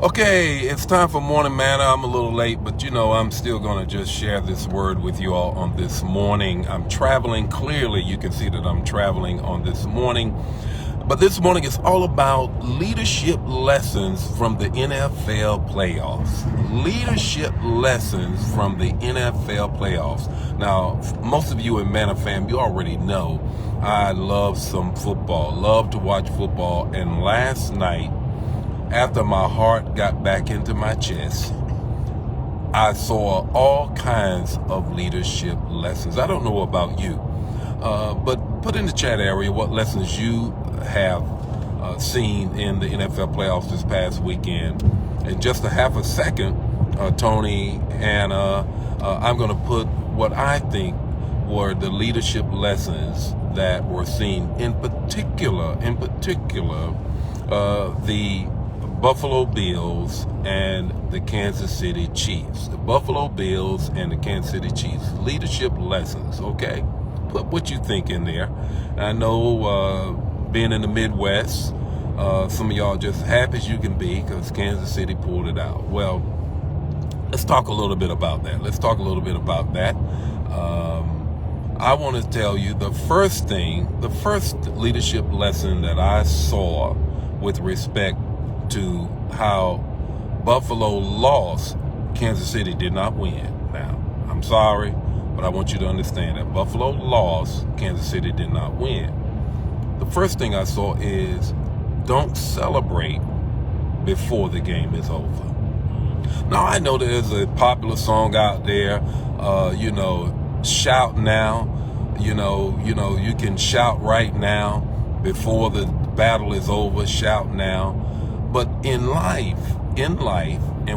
Okay, it's time for Morning Manna. I'm a little late, but I'm still going to just share this word with you all on this morning. I'm traveling. Clearly, you can see that I'm traveling on this morning. But this morning is all about leadership lessons from the NFL playoffs. Leadership lessons from the NFL playoffs. Now, most of you in Manna fam, you already know I love some football, love to watch football. And last night, after my heart got back into my chest, I saw all kinds of leadership lessons. I don't know about you, but put in the chat area what lessons you have seen in the NFL playoffs this past weekend. In just a half a second, Tony, Anna, I'm going to put what I think were the leadership lessons that were seen in particular, the Buffalo Bills and the Kansas City Chiefs. The Buffalo Bills and the Kansas City Chiefs. Leadership lessons, okay? Put what you think in there. I know being in the Midwest, some of y'all just happy as you can be because Kansas City pulled it out. Well, let's talk a little bit about that. I want to tell you the first leadership lesson that I saw with respect to how Buffalo lost, Kansas City did not win. Now, I'm sorry, but I want you to understand that Buffalo lost, Kansas City did not win. The first thing I saw is don't celebrate before the game is over. Now, I know there's a popular song out there, shout now. You can shout right now before the battle is over, shout now. But in life, and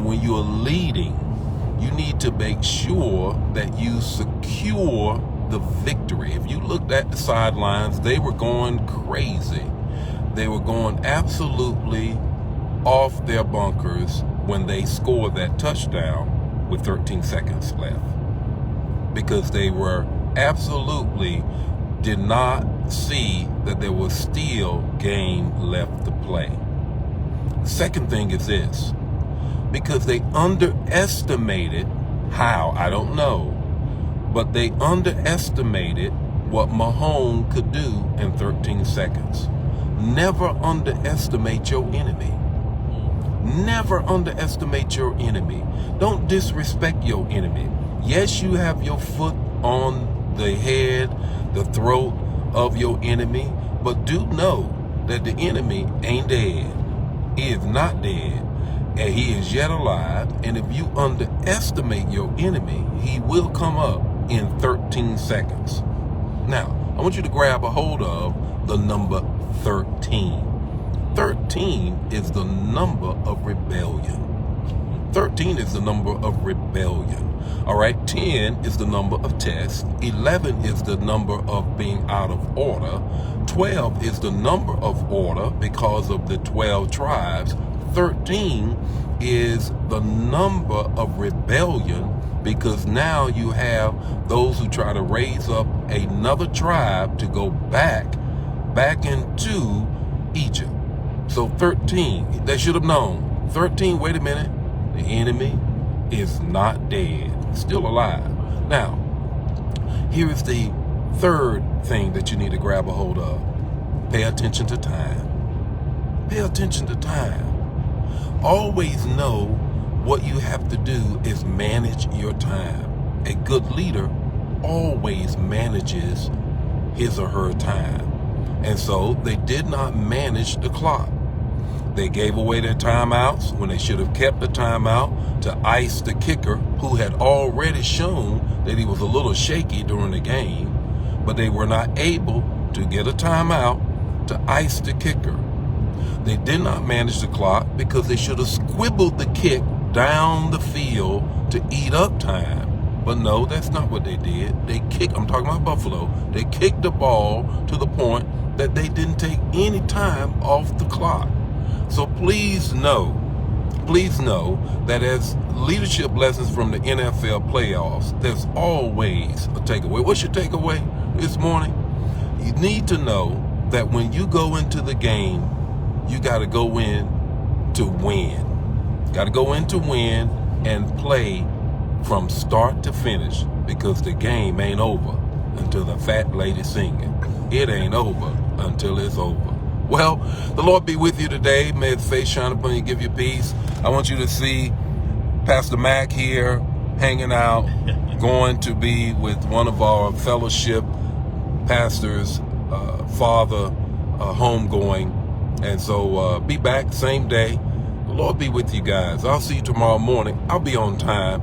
when you're leading, you need to make sure that you secure the victory. If you looked at the sidelines, they were going crazy. They were going absolutely off their bunkers when they scored that touchdown with 13 seconds left. Because they were absolutely did not see that there was still game left to play. Second thing is this, because they underestimated how, I don't know, but they underestimated what Mahomes could do in 13 seconds. Never underestimate your enemy. Never underestimate your enemy. Don't disrespect your enemy. Yes, you have your foot on the head, the throat of your enemy, but do know that the enemy ain't dead. He is not dead, and he is yet alive. And if you underestimate your enemy, he will come up in 13 seconds. Now, I want you to grab a hold of the number 13. 13 is the number of rebellion. 13 is the number of rebellion. All right, 10 is the number of test. 11 is the number of being out of order. 12 is the number of order because of the 12 tribes. 13 is the number of rebellion because now you have those who try to raise up another tribe to go back into Egypt. So 13, they should have known. 13, wait a minute, the enemy is not dead, still alive. Now, here is the third thing that you need to grab a hold of. Pay attention to time. Pay attention to time. Always know what you have to do is manage your time. A good leader always manages his or her time. And so they did not manage the clock. They gave away their timeouts when they should have kept the timeout to ice the kicker, who had already shown that he was a little shaky during the game, but they were not able to get a timeout to ice the kicker. They did not manage the clock because they should have squibbled the kick down the field to eat up time. But no, that's not what they did. I'm talking about Buffalo, they kicked the ball to the point that they didn't take any time off the clock. So please know that as leadership lessons from the NFL playoffs, there's always a takeaway. What's your takeaway this morning? You need to know that when you go into the game, you got to go in to win. Got to go in to win and play from start to finish, because the game ain't over until the fat lady singing. It ain't over until it's over. Well, the Lord be with you today. May His face shine upon you, give you peace. I want you to see Pastor Mac here hanging out, going to be with one of our fellowship pastors, father, homegoing. And so be back same day. The Lord be with you guys. I'll see you tomorrow morning. I'll be on time.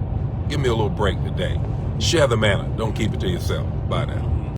Give me a little break today. Share the manna. Don't keep it to yourself. Bye now.